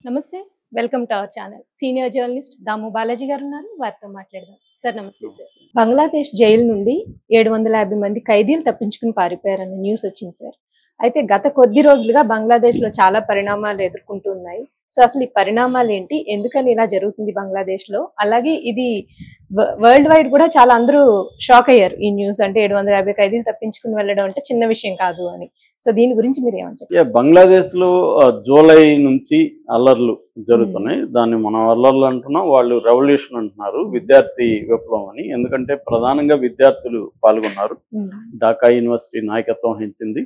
నమస్తే. Welcome to our channel. Senior journalist Damu Balaji గారు ఉన్నారు. వారితో మాట్లాడదాం. సార్ నమస్తే సార్. బంగ్లాదేశ్ జైలు నుండి 750 మంది ఖైదీలు తప్పించుకుని పారిపోయారన్న న్యూస్ వచ్చింది సార్. అయితే గత కొద్ది రోజులుగా బంగ్లాదేశ్లో చాలా పరిణామాలు ఎదుర్కొంటున్నాయి. సో అసలు ఈ పరిణామాలు ఏంటి? ఎందుకని ఇలా జరుగుతుంది బంగ్లాదేశ్లో? అలాగే ఇది వరల్డ్ వైడ్ కూడా చాలా అందరూ షాక్ అయ్యారు ఈ న్యూస్. అంటే 750 ఖైదీలు తప్పించుకుని వెళ్ళడం అంటే చిన్న విషయం కాదు అని. సో దీని గురించి మీరు ఏమంటారు? బంగ్లాదేశ్ లో జూలై నుంచి అల్లర్లు జరుగుతున్నాయి. దాన్ని మనం అల్లర్లు అంటున్నాం, వాళ్ళు రెవల్యూషన్ అంటున్నారు, విద్యార్థి విప్లవం అని. ఎందుకంటే ప్రధానంగా విద్యార్థులు పాల్గొన్నారు. ఢాకా యూనివర్సిటీ నాయకత్వం వహించింది.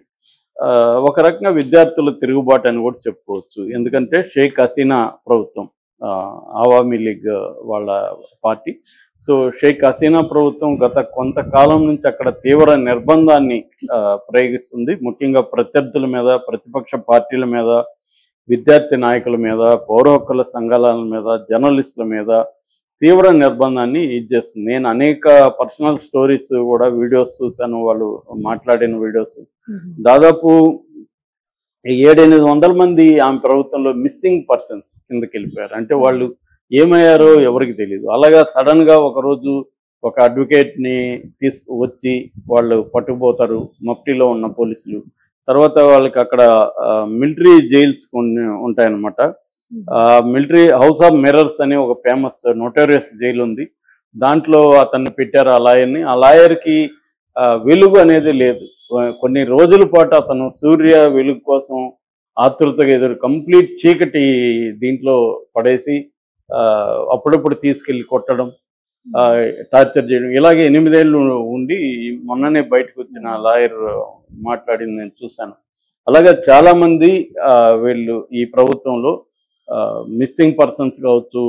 ఒక రకంగా విద్యార్థుల తిరుగుబాటు అని కూడా చెప్పుకోవచ్చు. ఎందుకంటే షేక్ హసీనా ప్రభుత్వం, ఆవామీ లీగ్ వాళ్ళ పార్టీ. సో షేక్ హసీనా ప్రభుత్వం గత కొంతకాలం నుంచి అక్కడ తీవ్ర నిర్బంధాన్ని ప్రయోగిస్తుంది. ముఖ్యంగా ప్రత్యర్థుల మీద, ప్రతిపక్ష పార్టీల మీద, విద్యార్థి నాయకుల మీద, పౌర హక్కుల సంఘాల మీద, జర్నలిస్టుల మీద తీవ్ర నిర్బంధాన్ని చేస్తుంది. నేను అనేక పర్సనల్ స్టోరీస్ కూడా వీడియోస్ చూశాను, వాళ్ళు మాట్లాడిన వీడియోస్. దాదాపు 700-800 మంది ఆమె ప్రభుత్వంలో మిస్సింగ్ పర్సన్స్ కిందకి వెళ్ళిపోయారు. అంటే వాళ్ళు ఏమయ్యారో ఎవరికి తెలియదు. అలాగా సడన్ గా ఒకరోజు ఒక అడ్వకేట్ని తీసుకువచ్చి వాళ్ళు పట్టుకుపోతారు మఫ్టీలో ఉన్న పోలీసులు. తర్వాత వాళ్ళకి అక్కడ మిలిటరీ జైల్స్ కొన్ని ఉంటాయన్నమాట. మిలిటరీ హౌస్ ఆఫ్ మిర్రర్స్ అని ఒక ఫేమస్ నోటోరియస్ జైలు ఉంది. దాంట్లో అతన్ని పెట్టారు ఆ లాయర్ని. ఆ లాయర్కి వెలుగు అనేది లేదు. కొన్ని రోజుల పాటు అతను సూర్య వెలుగు కోసం ఆతృతగా ఎదురు కంప్లీట్ చీకటి దీంట్లో పడేసి అప్పుడప్పుడు తీసుకెళ్ళి కొట్టడం, టార్చర్ చేయడం, ఇలాగే 8 ఏళ్ళు ఉండి మొన్ననే బయటకు వచ్చిన లాయర్ మాట్లాడింది నేను చూశాను. అలాగే చాలామంది వీళ్ళు ఈ ప్రభుత్వంలో మిస్సింగ్ పర్సన్స్ కావచ్చు,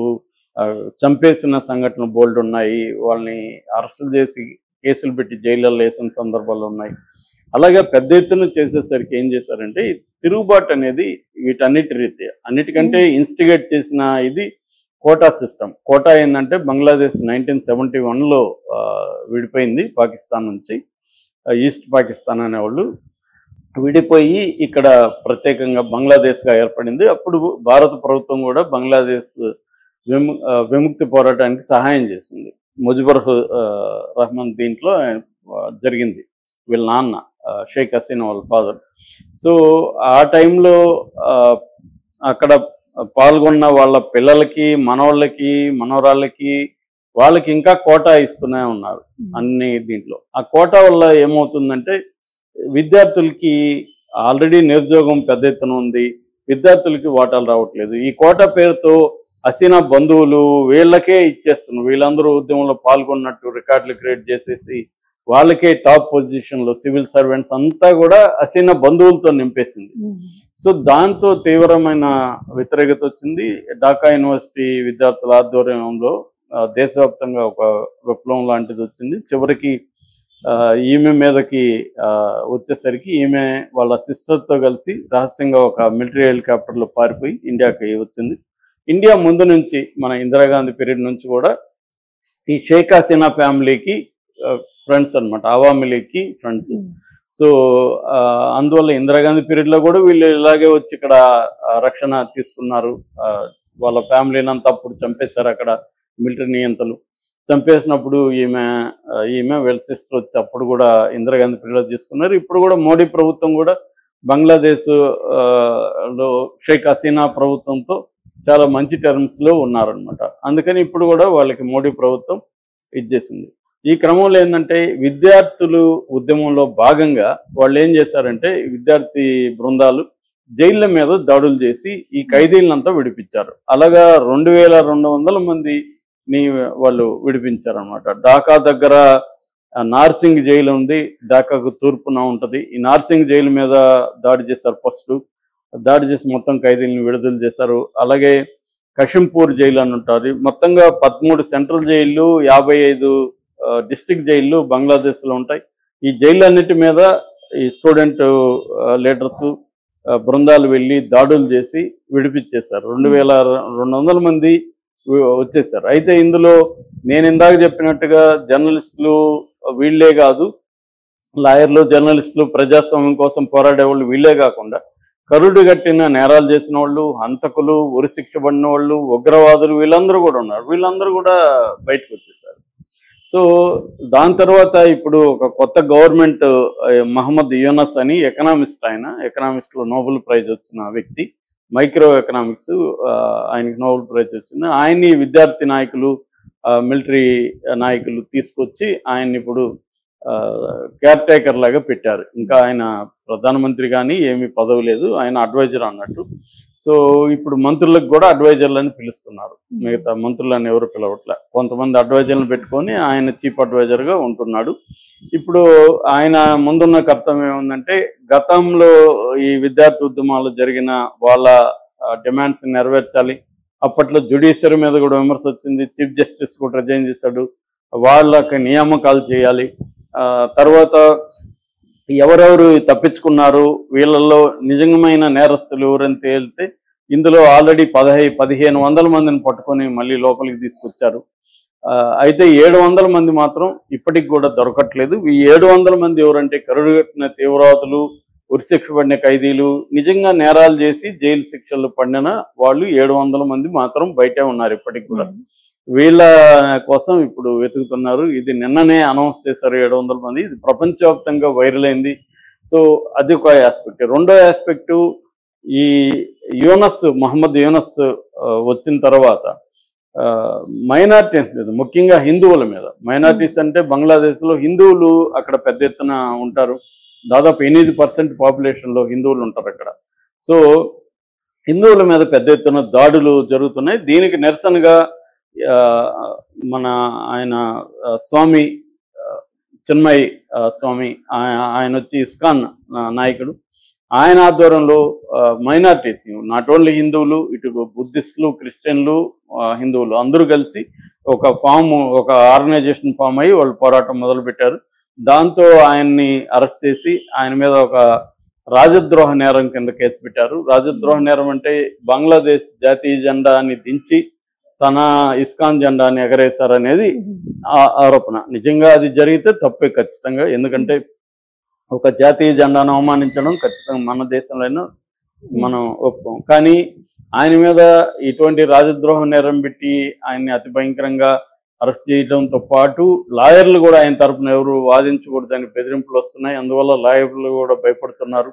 చంపేసిన సంఘటనలు బోల్డ్ ఉన్నాయి. వాళ్ళని అరెస్టులు చేసి కేసులు పెట్టి జైళ్ళల్లో వేసిన సందర్భాలు ఉన్నాయి. అలాగే పెద్ద ఎత్తున చేసేసరికి ఏం చేశారంటే ఈ తిరుగుబాటు అనేది వీటన్నిటి రీత్యా అన్నిటికంటే ఇన్స్టిగేట్ చేసిన ఇది కోటా సిస్టమ్. కోటా ఏంటంటే బంగ్లాదేశ్ 1971లో విడిపోయింది పాకిస్తాన్ నుంచి. ఈస్ట్ పాకిస్తాన్ అనేవాళ్ళు విడిపోయి ఇక్కడ ప్రత్యేకంగా బంగ్లాదేశ్గా ఏర్పడింది. అప్పుడు భారత ప్రభుత్వం కూడా బంగ్లాదేశ్ విముక్తి పోరాటానికి సహాయం చేసింది. ముజిబుర్ రహమాన్ దీంట్లో జరిగింది, వీళ్ళ నాన్న షేక్ హసీనా వాళ్ళ ఫాదర్. సో ఆ టైంలో అక్కడ పాల్గొన్న వాళ్ళ పిల్లలకి, మనవాళ్ళకి, మనవరాళ్ళకి, వాళ్ళకి ఇంకా కోటా ఇస్తూనే ఉన్నారు అన్ని దీంట్లో. ఆ కోటా వల్ల ఏమవుతుందంటే విద్యార్థులకి ఆల్రెడీ నిరుద్యోగం పెద్ద ఎత్తున ఉంది, విద్యార్థులకి వాటాలు రావట్లేదు. ఈ కోటా పేరుతో హసీనా బంధువులు వీళ్ళకే ఇచ్చేస్తున్నారు. వీళ్ళందరూ ఉద్యమంలో పాల్గొన్నట్టు రికార్డులు క్రియేట్ చేసేసి వాళ్ళకే టాప్ పొజిషన్లో సివిల్ సర్వెంట్స్ అంతా కూడా హసీనా బంధువులతో నింపేసింది. సో దాంతో తీవ్రమైన వ్యతిరేకత వచ్చింది. ఢాకా యూనివర్సిటీ విద్యార్థుల ఆధ్వర్యంలో దేశవ్యాప్తంగా ఒక విప్లవం లాంటిది వచ్చింది. చివరికి ఈమె మీదకి వచ్చేసరికి ఈమె వాళ్ళ సిస్టర్తో కలిసి రహస్యంగా ఒక మిలిటరీ హెలికాప్టర్లో పారిపోయి ఇండియాకి వచ్చింది. ఇండియా ముందు నుంచి మన ఇందిరాగాంధీ పీరియడ్ నుంచి కూడా ఈ షేక్ హసీనా ఫ్యామిలీకి ఫ్రెండ్స్ అనమాట, అవామీ లీగ్కి ఫ్రెండ్స్. సో అందువల్ల ఇందిరాగాంధీ పీరియడ్లో కూడా వీళ్ళు ఇలాగే వచ్చి ఇక్కడ రక్షణ తీసుకున్నారు. వాళ్ళ ఫ్యామిలీని అంతా అప్పుడు చంపేశారు అక్కడ మిలిటరీ నియంతలు. చంపేసినప్పుడు ఈమె వీళ్ళ సిస్టర్ వచ్చి అప్పుడు కూడా ఇందిరాగాంధీ పీరియడ్లో తీసుకున్నారు. ఇప్పుడు కూడా మోడీ ప్రభుత్వం కూడా బంగ్లాదేశ్ లో షేక్ హసీనా ప్రభుత్వంతో చాలా మంచి టర్మ్స్లో ఉన్నారనమాట. అందుకని ఇప్పుడు కూడా వాళ్ళకి మోడీ ప్రభుత్వం ఇచ్చేసింది. ఈ క్రమంలో ఏంటంటే విద్యార్థులు ఉద్యమంలో భాగంగా వాళ్ళు ఏం చేశారంటే విద్యార్థి బృందాలు జైళ్ళ మీద దాడులు చేసి ఈ ఖైదీలంతా విడిపించారు. అలాగా 2200 మందిని వాళ్ళు విడిపించారనమాట. ఢాకా దగ్గర నార్సింగ్ జైలు ఉంది, ఢాకాకు తూర్పున ఉంటుంది. ఈ నార్సింగ్ జైలు మీద దాడి చేశారు. ఫస్ట్ దాడి చేసి మొత్తం ఖైదీలను విడుదల చేశారు. అలాగే కషింపూర్ జైలు అని ఉంటారు. మొత్తంగా 13 సెంట్రల్ జైళ్ళు, 55 డిస్ట్రిక్ట్ జైళ్ళు బంగ్లాదేశ్లో ఉంటాయి. ఈ జైళ్ళన్నిటి మీద ఈ స్టూడెంట్ లీడర్స్ బృందాలు వెళ్ళి దాడులు చేసి విడిపించేశారు. 2200 మంది వచ్చేసారు. అయితే ఇందులో నేను ఇందాక చెప్పినట్టుగా జర్నలిస్టులు వీళ్ళే కాదు, లాయర్లు, జర్నలిస్టులు, ప్రజాస్వామ్యం కోసం పోరాడేవాళ్ళు వీళ్ళే కాకుండా కరుడు గట్టిన నేరాలు చేసిన వాళ్ళు, హంతకులు, ఉరిశిక్ష పడిన వాళ్ళు, ఉగ్రవాదులు వీళ్ళందరూ కూడా ఉన్నారు. వీళ్ళందరూ కూడా బయటకు వచ్చేసారు. సో దాని తర్వాత ఇప్పుడు ఒక కొత్త గవర్నమెంట్, మహమ్మద్ యూనస్ అని ఎకనామిస్ట్, ఎకనామిక్స్లో నోబెల్ ప్రైజ్ వచ్చిన వ్యక్తి, మైక్రో ఎకనామిక్స్, ఆయనకి నోబెల్ ప్రైజ్ వచ్చింది. ఆయన్ని విద్యార్థి నాయకులు, మిలిటరీ నాయకులు తీసుకొచ్చి ఆయన్ని ఇప్పుడు కేర్ టేకర్ లాగా పెట్టారు. ఇంకా ఆయన ప్రధానమంత్రి కానీ ఏమీ పదవి లేదు, ఆయన అడ్వైజర్ అన్నట్టు. సో ఇప్పుడు మంత్రులకు కూడా అడ్వైజర్లని పిలుస్తున్నారు, మిగతా మంత్రులను ఎవరు పిలవట్లే. కొంతమంది అడ్వైజర్లను పెట్టుకొని ఆయన చీఫ్ అడ్వైజర్గా ఉంటున్నాడు. ఇప్పుడు ఆయన ముందున్న కర్తవ్యం ఏముందంటే, గతంలో ఈ విద్యార్థి ఉద్యమాలు జరిగిన వాళ్ళ డిమాండ్స్ నెరవేర్చాలి. అప్పట్లో జ్యుడిషియరీ మీద కూడా విమర్శ వచ్చింది, చీఫ్ జస్టిస్ కూడా రిజైన్ చేశాడు, వాళ్ళకి నియామకాలు చేయాలి. తర్వాత ఎవరెవరు తప్పించుకున్నారు, వీళ్ళల్లో నిజమైన నేరస్తులు ఎవరని తేలితే ఇందులో ఆల్రెడీ 1500 మందిని పట్టుకొని మళ్ళీ లోపలికి తీసుకొచ్చారు. అయితే 700 మంది మాత్రం ఇప్పటికి కూడా దొరకట్లేదు. ఈ 700 మంది ఎవరంటే కరుడుగట్టిన తీవ్రవాదులు, ఉరిశిక్ష పడిన ఖైదీలు, నిజంగా నేరాలు చేసి జైలు శిక్షలు పడిన వాళ్ళు 700 మంది మాత్రం బయటే ఉన్నారు ఇప్పటికి కూడా. వీళ్ళ కోసం ఇప్పుడు వెతుకుతున్నారు. ఇది నిన్ననే అనౌన్స్ చేశారు 700 మంది. ఇది ప్రపంచవ్యాప్తంగా వైరల్ అయింది. సో అది ఒక ఆస్పెక్ట్. రెండో ఆస్పెక్ట్, ఈ మహమ్మద్ యూనస్ వచ్చిన తర్వాత మైనార్టీస్ మీద, ముఖ్యంగా హిందువుల మీద, మైనార్టీస్ అంటే బంగ్లాదేశ్లో హిందువులు అక్కడ పెద్ద ఎత్తున ఉంటారు. దాదాపు 8% పాపులేషన్లో హిందువులు ఉంటారు అక్కడ. సో హిందువుల మీద పెద్ద ఎత్తున దాడులు జరుగుతున్నాయి. దీనికి నిరసనగా ఆయన స్వామి చిన్మయ్ స్వామి, ఆయన వచ్చి ఇస్కాన్ నాయకుడు, ఆయన ఆధ్వర్యంలో మైనార్టీస్, నాట్ ఓన్లీ హిందువులు, ఇటు బుద్ధిస్టులు, క్రిస్టియన్లు, హిందువులు అందరూ కలిసి ఒక ఆర్గనైజేషన్ ఫామ్ అయ్యి వాళ్ళు పోరాటం మొదలుపెట్టారు. దాంతో ఆయన్ని అరెస్ట్ చేసి ఆయన మీద ఒక రాజద్రోహ నేరం కింద కేసు పెట్టారు. రాజద్రోహ నేరం అంటే బంగ్లాదేశ్ జాతీయ జెండాని దించి తన ఇస్కాన్ జెండాని ఎగరేశారనేది ఆరోపణ. నిజంగా అది జరిగితే తప్పే ఖచ్చితంగా, ఎందుకంటే ఒక జాతీయ జెండాను అవమానించడం ఖచ్చితంగా మన దేశంలోనూ మనం ఒప్పుకోం. కానీ ఆయన మీద ఇటువంటి రాజద్రోహ నేరం పెట్టి ఆయన్ని అతి భయంకరంగా అరెస్ట్ చేయడంతో పాటు లాయర్లు కూడా ఆయన తరపున ఎవరు వాదించకూడదని బెదిరింపులు వస్తున్నాయి. అందువల్ల లాయర్లు కూడా భయపడుతున్నారు.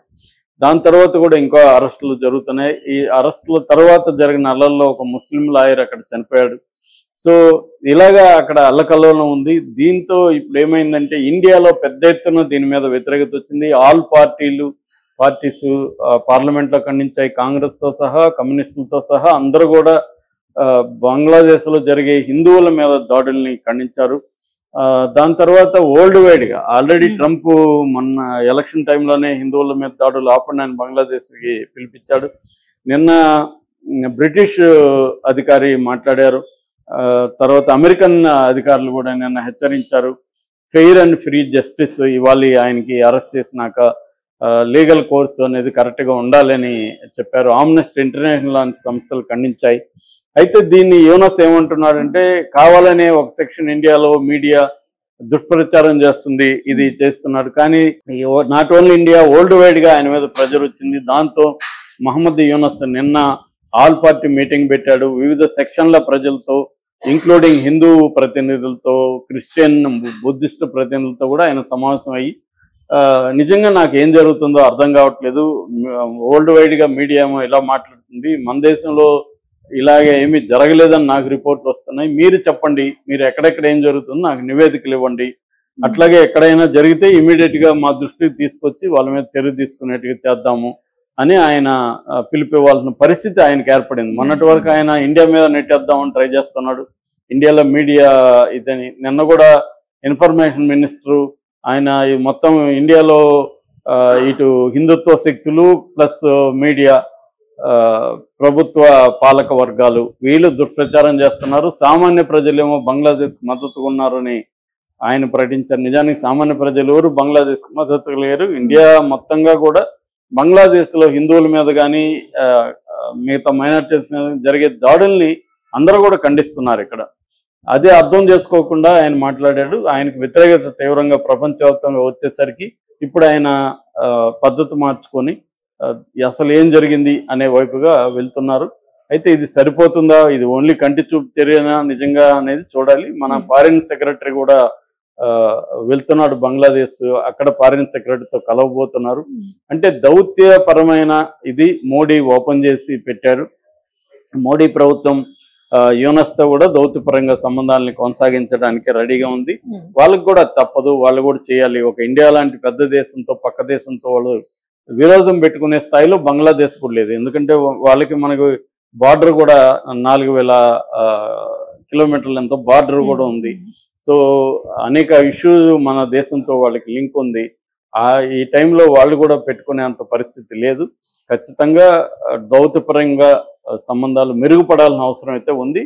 దాని తర్వాత కూడా ఇంకా అరెస్టులు జరుగుతున్నాయి. ఈ అరెస్టుల తర్వాత జరిగిన అల్లల్లో ఒక ముస్లిం లాయర్ అక్కడ చనిపోయాడు. సో ఇలాగా అక్కడ అల్లకల్లోలం ఉంది. దీంతో ఇప్పుడు ఏమైందంటే ఇండియాలో పెద్ద ఎత్తున దీని మీద వ్యతిరేకత వచ్చింది. ఆల్ పార్టీస్ పార్లమెంట్లో ఖండించాయి, కాంగ్రెస్తో సహా, కమ్యూనిస్టులతో సహా అందరూ కూడా బంగ్లాదేశ్లో జరిగే హిందువుల మీద దాడుల్ని ఖండించారు. దాని తర్వాత వరల్డ్ వైడ్గా ఆల్రెడీ ట్రంప్ మొన్న ఎలక్షన్ టైంలోనే హిందువుల మీద దాడులు ఆపండి అని బంగ్లాదేశ్కి పిలిపించాడు. నిన్న బ్రిటిష్ అధికారి మాట్లాడారు. తర్వాత అమెరికన్ అధికారులు కూడా నిన్న హెచ్చరించారు, ఫెయిర్ అండ్ ఫ్రీ జస్టిస్ ఇవ్వాలి ఆయనకి అరెస్ట్ చేసినాక, లీగల్ కోర్సు అనేది కరెక్ట్గా ఉండాలని చెప్పారు. ఆమ్నెస్టీ ఇంటర్నేషనల్ లాంటి సంస్థలు ఖండించాయి. అయితే దీన్ని యూనస్ ఏమంటున్నాడంటే, కావాలనే ఒక సెక్షన్ ఇండియాలో మీడియా దుష్ప్రచారం చేస్తుంది, ఇది చేస్తున్నాడు. కానీ నాట్ ఓన్లీ ఇండియా, వరల్డ్ వైడ్గా ఆయన మీద ప్రెజర్ వచ్చింది. దాంతో మహమ్మద్ యూనస్ నిన్న ఆల్ పార్టీ మీటింగ్ పెట్టాడు. వివిధ సెక్షన్ల ప్రజలతో, ఇంక్లూడింగ్ హిందూ ప్రతినిధులతో, క్రిస్టియన్, బుద్ధిస్ట్ ప్రతినిధులతో కూడా ఆయన సమావేశం అయ్యి, నిజంగా నాకు ఏం జరుగుతుందో అర్థం కావట్లేదు, వరల్డ్ వైడ్గా మీడియా ఏమో ఇలా మాట్లాడుతుంది, మన దేశంలో ఇలాగే ఏమీ జరగలేదని నాకు రిపోర్ట్లు వస్తున్నాయి, మీరు చెప్పండి, మీరు ఎక్కడెక్కడ ఏం జరుగుతుందో నాకు నివేదికలు ఇవ్వండి, అట్లాగే ఎక్కడైనా జరిగితే ఇమీడియట్గా మా దృష్టికి తీసుకొచ్చి వాళ్ళ మీద చర్య తీసుకునేట్టుగా చేద్దాము అని ఆయన పిలిపివ్వాల్సిన పరిస్థితి ఆయనకు ఏర్పడింది. మొన్నటి వరకు ఆయన ఇండియా మీద నెట్టేద్దామని ట్రై చేస్తున్నాడు. ఇండియాలో మీడియా ఇదని నిన్న కూడా ఇన్ఫర్మేషన్ మినిస్టరు ఆయన మొత్తం ఇండియాలో ఇటు హిందుత్వ శక్తులు ప్లస్ మీడియా, ప్రభుత్వ పాలక వర్గాలు వీళ్ళు దుష్ప్రచారం చేస్తున్నారు. సామాన్య ప్రజలేమో బంగ్లాదేశ్కి మద్దతుగా ఉన్నారని ఆయన ప్రకటించారు. నిజానికి సామాన్య ప్రజలు ఎవరు బంగ్లాదేశ్కి మద్దతుగా లేరు. ఇండియా మొత్తంగా కూడా బంగ్లాదేశ్లో హిందువుల మీద కానీ మిగతా మైనారిటీస్ మీద జరిగే దాడుల్ని అందరూ కూడా ఖండిస్తున్నారు. ఇక్కడ అదే అర్థం చేసుకోకుండా ఆయన మాట్లాడాడు. ఆయనకు వ్యతిరేకత తీవ్రంగా ప్రపంచవ్యాప్తంగా వచ్చేసరికి ఇప్పుడు ఆయన పద్ధతి మార్చుకొని అసలు ఏం జరిగింది అనే వైపుగా వెళ్తున్నారు. అయితే ఇది సరిపోతుందా, ఇది ఓన్లీ కంటి చూపు చర్యనా నిజంగా అనేది చూడాలి. మన ఫారిన్ సెక్రటరీ కూడా వెళ్తున్నాడు బంగ్లాదేశ్, అక్కడ ఫారిన్ సెక్రటరీతో కలవబోతున్నారు. అంటే దౌత్యపరమైన ఇది మోడీ ఓపెన్ చేసి పెట్టారు. మోడీ ప్రభుత్వం యూనస్తో కూడా దౌత్యపరంగా సంబంధాలని కొనసాగించడానికి రెడీగా ఉంది. వాళ్ళకి కూడా తప్పదు, వాళ్ళు కూడా చేయాలి. ఒక ఇండియా లాంటి పెద్ద దేశంతో పక్క దేశంతో వాళ్ళు విరోధం పెట్టుకునే స్థాయిలో బంగ్లాదేశ్ కూడా లేదు. ఎందుకంటే వాళ్ళకి మనకు బార్డర్ కూడా 4000 కిలోమీటర్లు ఎంతో బార్డర్ కూడా ఉంది. సో అనేక ఇష్యూస్ మన దేశంతో వాళ్ళకి లింక్ ఉంది. ఈ టైంలో వాళ్ళు కూడా పెట్టుకునేంత పరిస్థితి లేదు. ఖచ్చితంగా దౌత్యపరంగా సంబంధాలు మెరుగుపడాల్సిన అవసరం అయితే ఉంది.